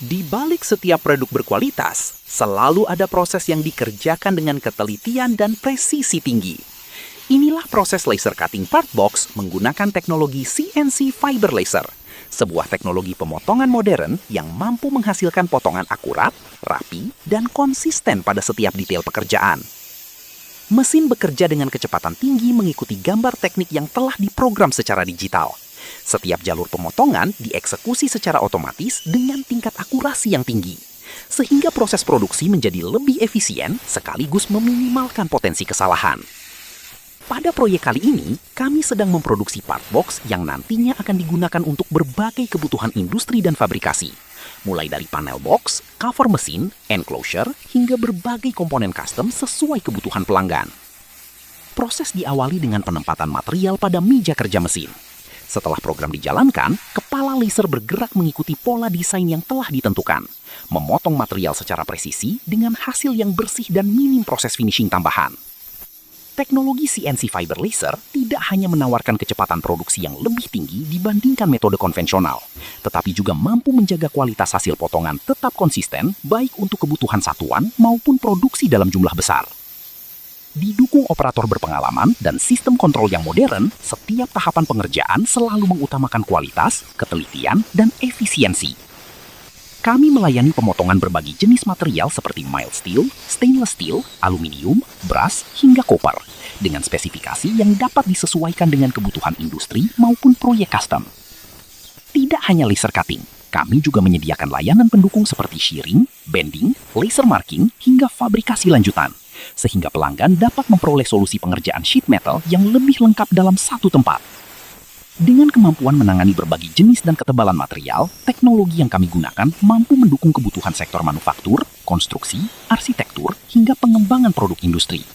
Di balik setiap produk berkualitas, selalu ada proses yang dikerjakan dengan ketelitian dan presisi tinggi. Inilah proses laser cutting part box menggunakan teknologi CNC Fiber Laser, sebuah teknologi pemotongan modern yang mampu menghasilkan potongan akurat, rapi, dan konsisten pada setiap detail pekerjaan. Mesin bekerja dengan kecepatan tinggi mengikuti gambar teknik yang telah diprogram secara digital. Setiap jalur pemotongan dieksekusi secara otomatis dengan tingkat akurasi yang tinggi, sehingga proses produksi menjadi lebih efisien sekaligus meminimalkan potensi kesalahan. Pada proyek kali ini, kami sedang memproduksi part box yang nantinya akan digunakan untuk berbagai kebutuhan industri dan fabrikasi, mulai dari panel box, cover mesin, enclosure, hingga berbagai komponen custom sesuai kebutuhan pelanggan. Proses diawali dengan penempatan material pada meja kerja mesin. Setelah program dijalankan, kepala laser bergerak mengikuti pola desain yang telah ditentukan, memotong material secara presisi dengan hasil yang bersih dan minim proses finishing tambahan. Teknologi CNC Fiber Laser tidak hanya menawarkan kecepatan produksi yang lebih tinggi dibandingkan metode konvensional, tetapi juga mampu menjaga kualitas hasil potongan tetap konsisten baik untuk kebutuhan satuan maupun produksi dalam jumlah besar. Didukung operator berpengalaman dan sistem kontrol yang modern, setiap tahapan pengerjaan selalu mengutamakan kualitas, ketelitian, dan efisiensi. Kami melayani pemotongan berbagai jenis material seperti mild steel, stainless steel, aluminium, brass, hingga copper, dengan spesifikasi yang dapat disesuaikan dengan kebutuhan industri maupun proyek custom. Tidak hanya laser cutting, kami juga menyediakan layanan pendukung seperti shearing, bending, laser marking, hingga fabrikasi lanjutan, sehingga pelanggan dapat memperoleh solusi pengerjaan sheet metal yang lebih lengkap dalam satu tempat. Dengan kemampuan menangani berbagai jenis dan ketebalan material, teknologi yang kami gunakan mampu mendukung kebutuhan sektor manufaktur, konstruksi, arsitektur, hingga pengembangan produk industri.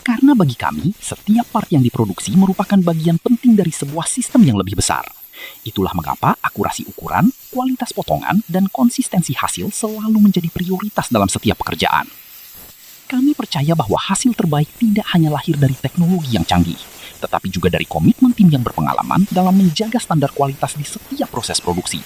Karena bagi kami, setiap part yang diproduksi merupakan bagian penting dari sebuah sistem yang lebih besar. Itulah mengapa akurasi ukuran, kualitas potongan, dan konsistensi hasil selalu menjadi prioritas dalam setiap pekerjaan. Kami percaya bahwa hasil terbaik tidak hanya lahir dari teknologi yang canggih, tetapi juga dari komitmen tim yang berpengalaman dalam menjaga standar kualitas di setiap proses produksi.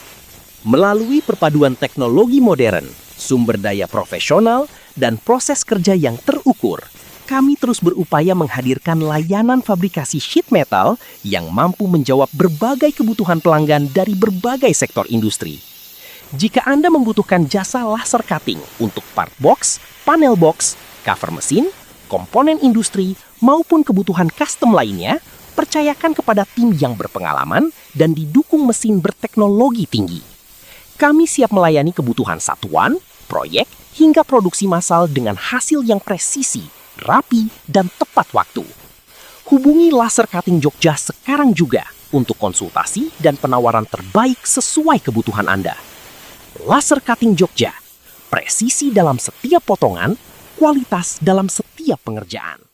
Melalui perpaduan teknologi modern, sumber daya profesional, dan proses kerja yang terukur, kami terus berupaya menghadirkan layanan fabrikasi sheet metal yang mampu menjawab berbagai kebutuhan pelanggan dari berbagai sektor industri. Jika Anda membutuhkan jasa laser cutting untuk part box, panel box, cover mesin, komponen industri, maupun kebutuhan custom lainnya, percayakan kepada tim yang berpengalaman dan didukung mesin berteknologi tinggi. Kami siap melayani kebutuhan satuan, proyek, hingga produksi massal dengan hasil yang presisi, rapi, dan tepat waktu. Hubungi Laser Cutting Jogja sekarang juga untuk konsultasi dan penawaran terbaik sesuai kebutuhan Anda. Laser Cutting Jogja, presisi dalam setiap potongan, kualitas dalam setiap pengerjaan.